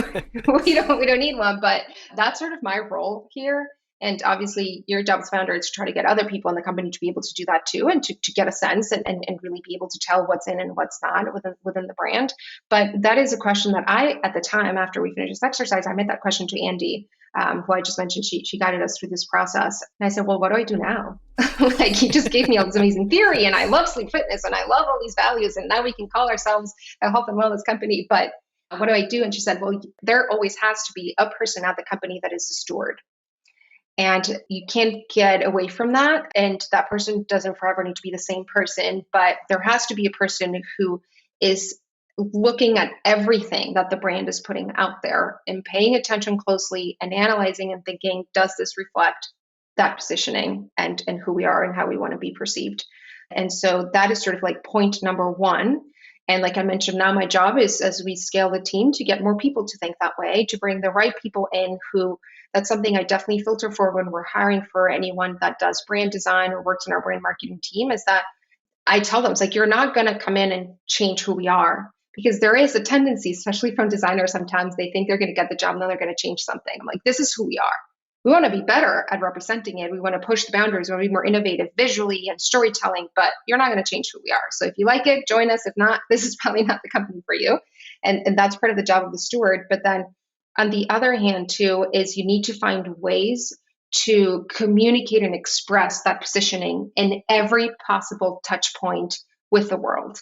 we don't need one, but that's sort of my role here. And obviously your job as founder is to try to get other people in the company to be able to do that too, and to get a sense and really be able to tell what's in and what's not within the brand. But that is a question that at the time, after we finished this exercise, I made that question to Andy, who I just mentioned. She guided us through this process. And I said, well, what do I do now? Like he just gave me all this amazing theory and I love sleep fitness and I love all these values. And now we can call ourselves a health and wellness company. But what do I do? And she said, well, there always has to be a person at the company that is the steward. And you can't get away from that. And that person doesn't forever need to be the same person, but there has to be a person who is looking at everything that the brand is putting out there and paying attention closely and analyzing and thinking, does this reflect that positioning and who we are and how we want to be perceived? And so that is sort of like point number one. And like I mentioned, now my job is, as we scale the team, to get more people to think that way, to bring the right people in who, that's something I definitely filter for when we're hiring for anyone that does brand design or works in our brand marketing team, is that I tell them, it's like, you're not going to come in and change who we are, because there is a tendency, especially from designers, sometimes they think they're going to get the job and then they're going to change something. I'm like, this is who we are. We want to be better at representing it. We want to push the boundaries. We want to be more innovative visually and storytelling, but you're not going to change who we are. So if you like it, join us. If not, this is probably not the company for you. And that's part of the job of the steward. But then on the other hand, too, is you need to find ways to communicate and express that positioning in every possible touch point with the world.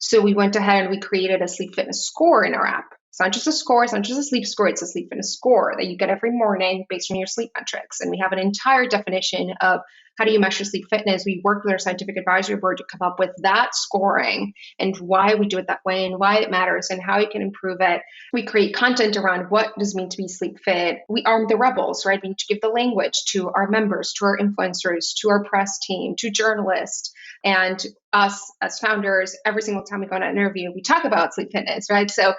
So we went ahead and we created a sleep fitness score in our app. It's not just a score, it's not just a sleep score, it's a sleep fitness score that you get every morning based on your sleep metrics. And we have an entire definition of how do you measure sleep fitness. We worked with our scientific advisory board to come up with that scoring and why we do it that way and why it matters and how you can improve it. We create content around what does it mean to be sleep fit. We arm the rebels, right? We need to give the language to our members, to our influencers, to our press team, to journalists, and us as founders. Every single time we go on an interview, we talk about sleep fitness, right? So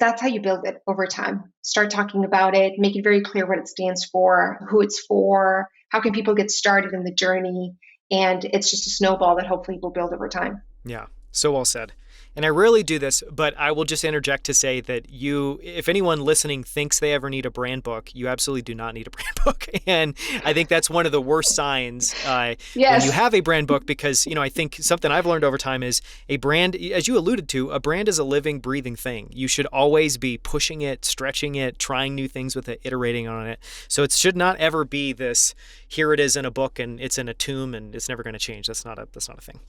that's how you build it over time. Start talking about it, make it very clear what it stands for, who it's for, how can people get started in the journey, and it's just a snowball that hopefully will build over time. Yeah, so well said. And I rarely do this, but I will just interject to say that if anyone listening thinks they ever need a brand book, you absolutely do not need a brand book. And I think that's one of the worst signs when you have a brand book, because, I think something I've learned over time is a brand, as you alluded to, a brand is a living, breathing thing. You should always be pushing it, stretching it, trying new things with it, iterating on it. So it should not ever be this, here it is in a book and it's in a tomb and it's never going to change. That's not a thing.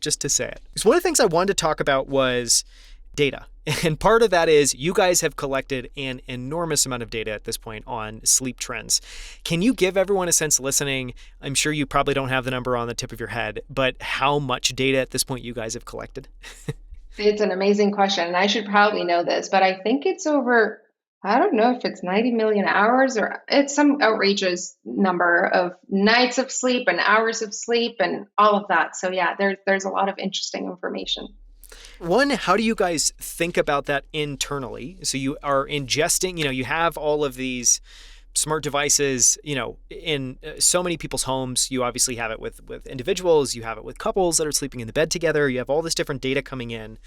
Just to say it. So one of the things I wanted to talk about was data. And part of that is you guys have collected an enormous amount of data at this point on sleep trends. Can you give everyone a sense listening? I'm sure you probably don't have the number on the tip of your head, but how much data at this point you guys have collected? It's an amazing question, and I should probably know this, but I think it's over, I don't know if it's 90 million hours or it's some outrageous number of nights of sleep and hours of sleep and all of that. So yeah, there's a lot of interesting information. One, how do you guys think about that internally? So you are ingesting, you have all of these smart devices, in so many people's homes. You obviously have it with individuals, you have it with couples that are sleeping in the bed together, you have all this different data coming in.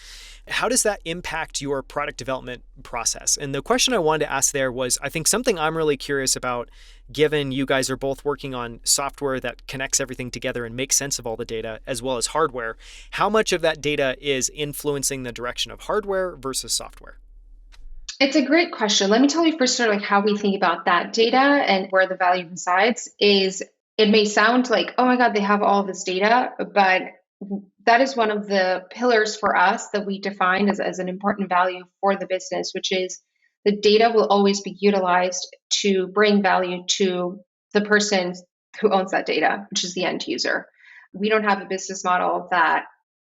How does that impact your product development process? And the question I wanted to ask there was, I think something I'm really curious about, given you guys are both working on software that connects everything together and makes sense of all the data, as well as hardware, how much of that data is influencing the direction of hardware versus software? It's a great question. Let me tell you first sort of like how we think about that data and where the value resides is it may sound like, oh my God, they have all this data, but that is one of the pillars for us that we define as an important value for the business, which is the data will always be utilized to bring value to the person who owns that data, which is the end user. We don't have a business model that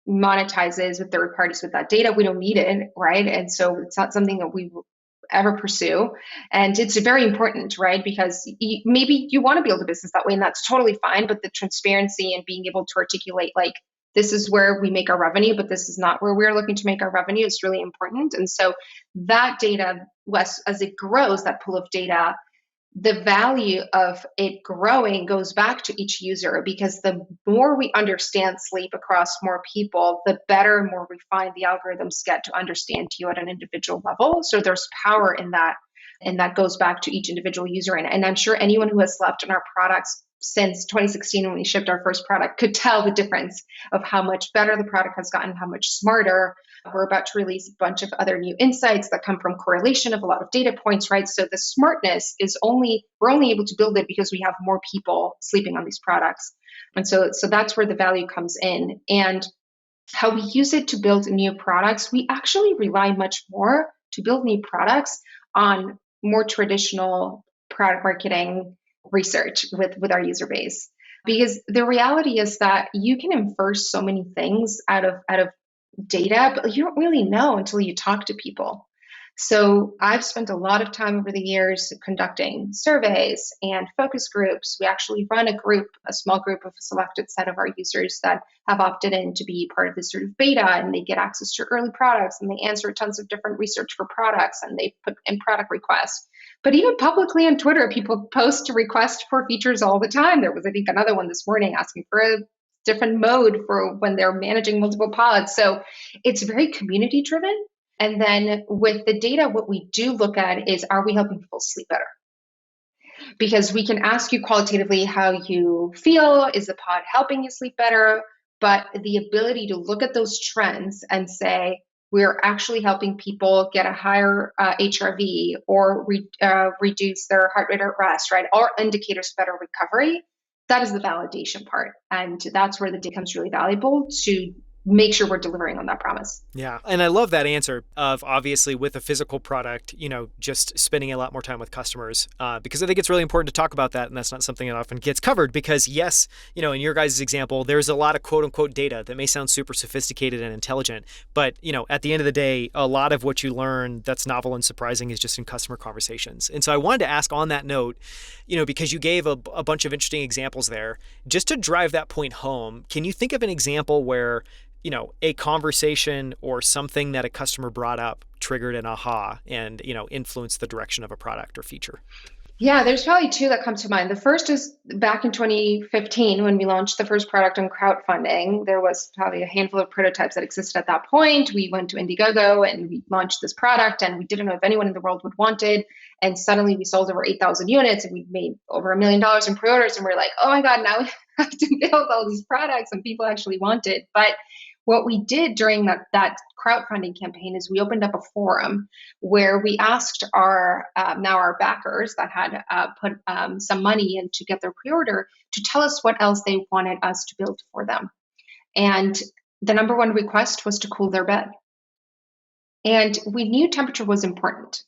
monetizes with third parties with that data. We don't need it, right? And so it's not something that we will ever pursue. And it's very important, right? Because maybe you want to build a business that way, and that's totally fine. But the transparency and being able to articulate, like, this is where we make our revenue, but this is not where we're looking to make our revenue, is really important. And so that data, as it grows, that pool of data, the value of it growing goes back to each user, because the more we understand sleep across more people, the better and more refined the algorithms get to understand you at an individual level. So there's power in that. And that goes back to each individual user. And I'm sure anyone who has slept in our products since 2016, when we shipped our first product, could tell the difference of how much better the product has gotten, how much smarter. We're about to release a bunch of other new insights that come from correlation of a lot of data points, right? So the smartness is we're only able to build it because we have more people sleeping on these products. And so that's where the value comes in. And how we use it to build new products, we actually rely much more to build new products on more traditional product marketing research with our user base. Because the reality is that you can infer so many things out of data, but you don't really know until you talk to people. So I've spent a lot of time over the years conducting surveys and focus groups. We actually run a small group of a selected set of our users that have opted in to be part of this sort of beta, and they get access to early products, and they answer tons of different research for products, and they put in product requests. But even publicly on Twitter, people post to request for features all the time. There was, I think, another one this morning asking for a different mode for when they're managing multiple pods. So it's very community driven. And then with the data, what we do look at is, are we helping people sleep better? Because we can ask you qualitatively how you feel. Is the pod helping you sleep better? But the ability to look at those trends and say, we're actually helping people get a higher HRV or reduce their heart rate at rest, right? All indicators of better recovery. That is the validation part. And that's where the data becomes really valuable to make sure we're delivering on that promise. Yeah. And I love that answer of obviously with a physical product, just spending a lot more time with customers because I think it's really important to talk about that. And that's not something that often gets covered because, yes, in your guys' example, there's a lot of quote unquote data that may sound super sophisticated and intelligent. But, at the end of the day, a lot of what you learn that's novel and surprising is just in customer conversations. And so I wanted to ask on that note, because you gave a bunch of interesting examples there, just to drive that point home, can you think of an example where a conversation or something that a customer brought up triggered an aha and, influenced the direction of a product or feature? Yeah, there's probably two that come to mind. The first is back in 2015 when we launched the first product on crowdfunding. There was probably a handful of prototypes that existed at that point. We went to Indiegogo and we launched this product, and we didn't know if anyone in the world would want it. And suddenly we sold over 8,000 units and we made over $1 million in pre-orders. And we're like, oh my God, now we have to build all these products and people actually want it. But what we did during that crowdfunding campaign is we opened up a forum where we asked our backers that had put some money in to get their pre-order to tell us what else they wanted us to build for them. And the number one request was to cool their bed. And we knew temperature was important.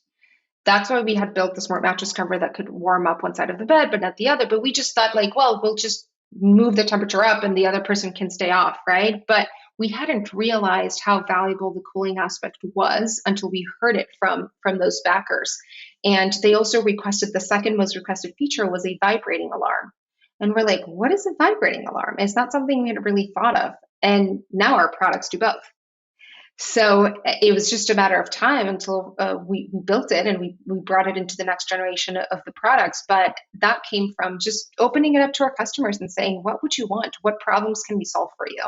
That's why we had built the smart mattress cover that could warm up one side of the bed, but not the other. But we just thought we'll just move the temperature up and the other person can stay off, right? But we hadn't realized how valuable the cooling aspect was until we heard it from those backers. And they also requested, the second most requested feature was a vibrating alarm. And we're like, what is a vibrating alarm? It's not something we had really thought of. And now our products do both. So it was just a matter of time until we built it and we brought it into the next generation of the products. But that came from just opening it up to our customers and saying, what would you want? What problems can we solve for you?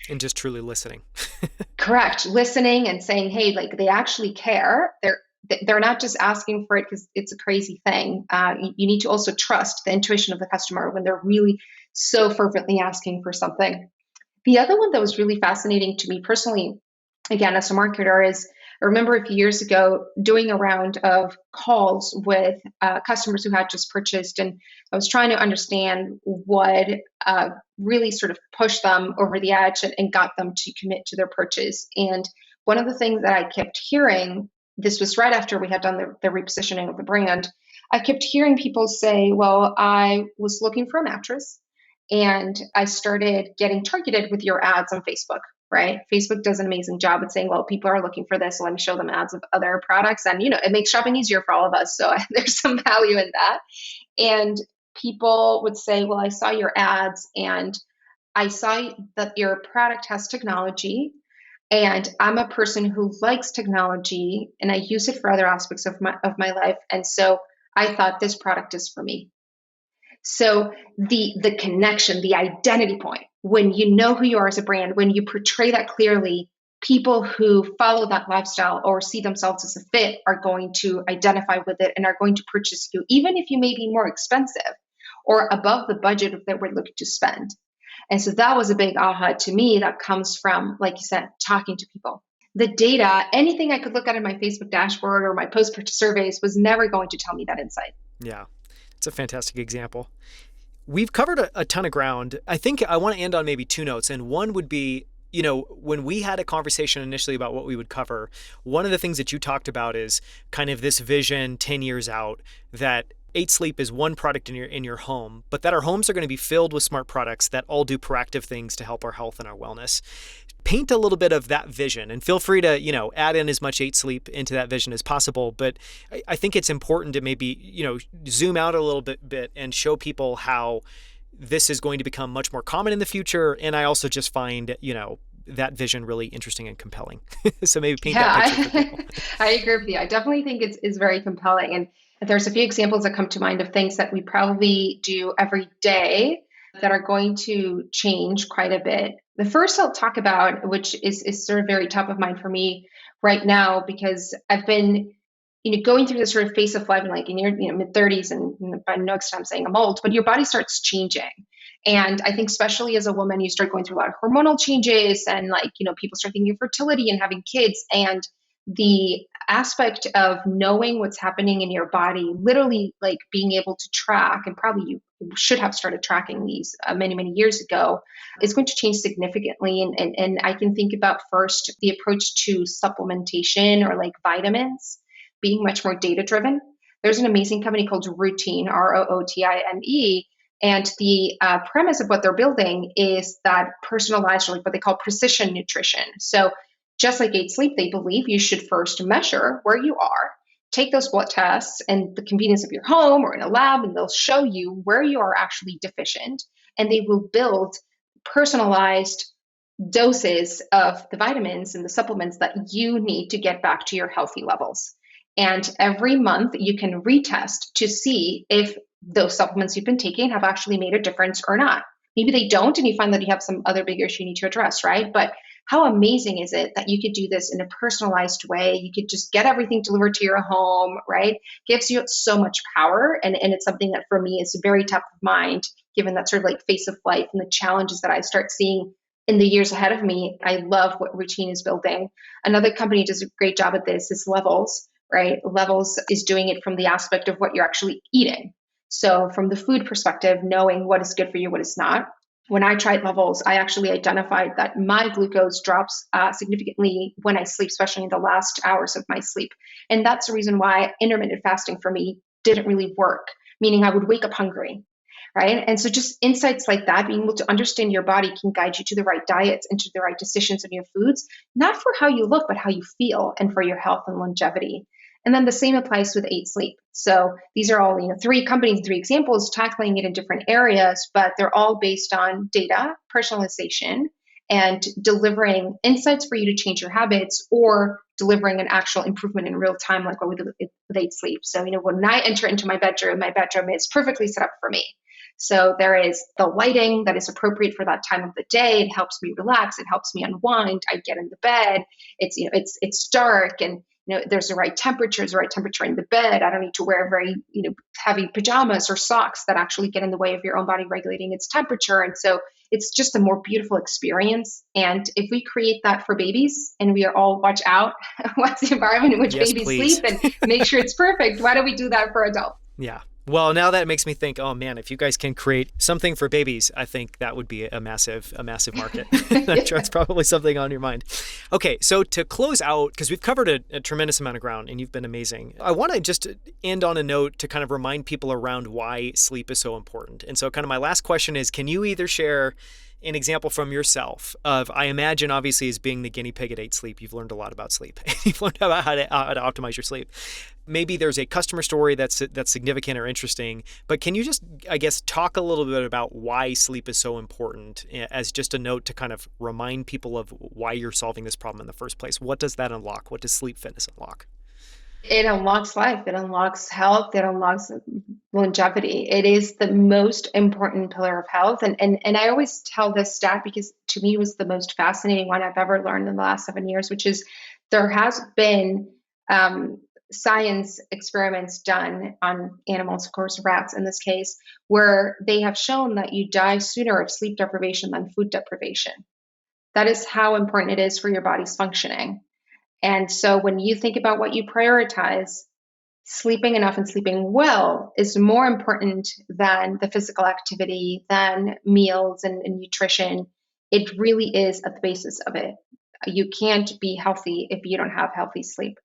And just truly listening. Correct. Listening and saying, hey, they actually care. They're not just asking for it because it's a crazy thing. You need to also trust the intuition of the customer when they're really so fervently asking for something. The other one that was really fascinating to me personally, again, as a marketer, is I remember a few years ago doing a round of calls with customers who had just purchased, and I was trying to understand what really sort of pushed them over the edge and got them to commit to their purchase. And one of the things that I kept hearing, this was right after we had done the repositioning of the brand, I kept hearing people say, well, I was looking for a mattress and I started getting targeted with your ads on Facebook. Right? Facebook does an amazing job at saying, well, people are looking for this, so let me show them ads of other products. And, it makes shopping easier for all of us. So there's some value in that. And people would say, well, I saw your ads and I saw that your product has technology. And I'm a person who likes technology and I use it for other aspects of my life. And so I thought this product is for me. So the connection, the identity point, when you know who you are as a brand, when you portray that clearly, people who follow that lifestyle or see themselves as a fit are going to identify with it and are going to purchase you, even if you may be more expensive or above the budget that we're looking to spend. And so that was a big aha to me that comes from, like you said, talking to people. The data, anything I could look at in my Facebook dashboard or my post-purchase surveys was never going to tell me that insight. Yeah. It's a fantastic example. We've covered a ton of ground. I think I want to end on maybe two notes. And one would be, when we had a conversation initially about what we would cover, one of the things that you talked about is kind of this vision 10 years out that 8 Sleep is one product in your home, but that our homes are going to be filled with smart products that all do proactive things to help our health and our wellness. Paint a little bit of that vision and feel free to, add in as much 8 Sleep into that vision as possible. But I think it's important to maybe, zoom out a little bit and show people how this is going to become much more common in the future. And I also just find, that vision really interesting and compelling. So maybe paint that picture for people. I agree with you. I definitely think it's very compelling. And there's a few examples that come to mind of things that we probably do every day that are going to change quite a bit. The first I'll talk about, which is sort of very top of mind for me right now, because I've been, going through this sort of phase of life, and in your mid-30s, and by no extent I'm saying I'm old, but your body starts changing. And I think especially as a woman, you start going through a lot of hormonal changes and people start thinking of fertility and having kids. And the aspect of knowing what's happening in your body, literally like being able to track, and probably you should have started tracking these many, many years ago, is going to change significantly. And I can think about first the approach to supplementation or like vitamins being much more data driven. There's an amazing company called Routine, Rootine. And the premise of what they're building is that personalized, or like what they call precision nutrition. So just like 8 Sleep, they believe you should first measure where you are, take those blood tests and the convenience of your home or in a lab, and they'll show you where you are actually deficient. And they will build personalized doses of the vitamins and the supplements that you need to get back to your healthy levels. And every month you can retest to see if those supplements you've been taking have actually made a difference or not. Maybe they don't, and you find that you have some other big issue you need to address, right? But how amazing is it that you could do this in a personalized way? You could just get everything delivered to your home, right? Gives you so much power. And it's something that for me is very top of mind, given that sort of like face of life and the challenges that I start seeing in the years ahead of me. I love what Routine is building. Another company does a great job at this is Levels, right? Levels is doing it from the aspect of what you're actually eating. So from the food perspective, knowing what is good for you, what is not. When I tried Levels, I actually identified that my glucose drops significantly when I sleep, especially in the last hours of my sleep. And that's the reason why intermittent fasting for me didn't really work, meaning I would wake up hungry, right? And so just insights like that, being able to understand your body can guide you to the right diets and to the right decisions of your foods, not for how you look, but how you feel and for your health and longevity. And then the same applies with 8 Sleep. So these are all, 3 companies, 3 examples tackling it in different areas, but they're all based on data, personalization, and delivering insights for you to change your habits or delivering an actual improvement in real time, like what we do with 8 Sleep. So, when I enter into my bedroom is perfectly set up for me. So there is the lighting that is appropriate for that time of the day. It helps me relax. It helps me unwind. I get in the bed. It's dark, and there's the right temperature in the bed. I don't need to wear very heavy pajamas or socks that actually get in the way of your own body regulating its temperature. And so it's just a more beautiful experience. And if we create that for babies, and we are all watch out what's the environment in which Yes, babies please. sleep and make sure it's perfect, why don't we do that for adults? Yeah. Well, now that makes me think, oh man, if you guys can create something for babies, I think that would be a massive market. I'm sure it's probably something on your mind. Okay, so to close out, because we've covered a tremendous amount of ground and you've been amazing, I want to just end on a note to kind of remind people around why sleep is so important. And so kind of my last question is, can you either share an example from yourself of, I imagine obviously as being the guinea pig at 8 Sleep, you've learned a lot about sleep. You've learned about how to optimize your sleep. Maybe there's a customer story that's significant or interesting, but can you just, I guess, talk a little bit about why sleep is so important as just a note to kind of remind people of why you're solving this problem in the first place? What does that unlock? What does sleep fitness unlock? It unlocks life, it unlocks health, it unlocks longevity. It is the most important pillar of health. And I always tell this stat because to me it was the most fascinating one I've ever learned in the last 7 years, which is there has been science experiments done on animals, of course, rats in this case, where they have shown that you die sooner of sleep deprivation than food deprivation. That is how important it is for your body's functioning. And so when you think about what you prioritize, sleeping enough and sleeping well is more important than the physical activity, than meals and nutrition. It really is at the basis of it. You can't be healthy if you don't have healthy sleep.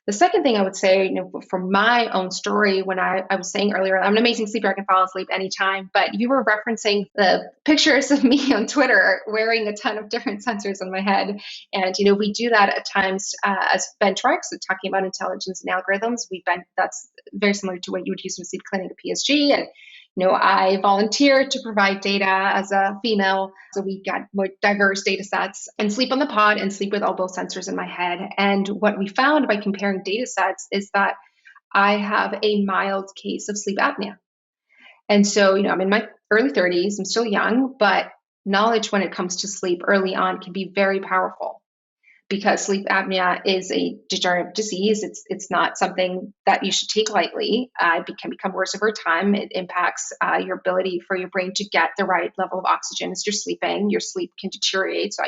The second thing I would say, from my own story, when I was saying earlier, I'm an amazing sleeper, I can fall asleep anytime, but you were referencing the pictures of me on Twitter wearing a ton of different sensors on my head. And, we do that at times as benchmarks, so talking about intelligence and algorithms. That's very similar to what you would use in Sleep Clinic at PSG. And I volunteered to provide data as a female. So we got more diverse data sets and sleep on the pod and sleep with all those sensors in my head. And what we found by comparing data sets is that I have a mild case of sleep apnea. And so, I'm in my early 30s, I'm still young, but knowledge when it comes to sleep early on can be very powerful. Because sleep apnea is a degenerative disease. It's not something that you should take lightly. It can become worse over time. It impacts your ability for your brain to get the right level of oxygen as you're sleeping. Your sleep can deteriorate. So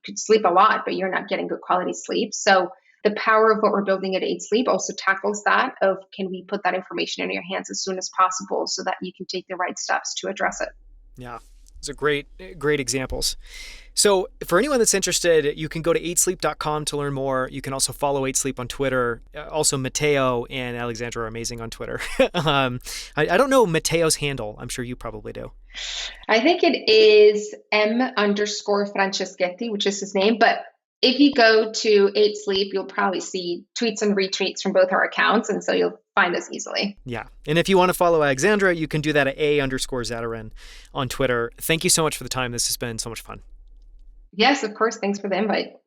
could sleep a lot, but you're not getting good quality sleep. So the power of what we're building at 8 Sleep also tackles that of, can we put that information in your hands as soon as possible so that you can take the right steps to address it? Yeah, those are great examples. So for anyone that's interested, you can go to 8sleep.com to learn more. You can also follow 8sleep on Twitter. Also, Mateo and Alexandra are amazing on Twitter. I don't know Mateo's handle. I'm sure you probably do. I think it is M_Franceschetti, which is his name. But if you go to 8Sleep, you'll probably see tweets and retweets from both our accounts. And so you'll find us easily. Yeah. And if you want to follow Alexandra, you can do that at A_Zatarain on Twitter. Thank you so much for the time. This has been so much fun. Yes, of course. Thanks for the invite.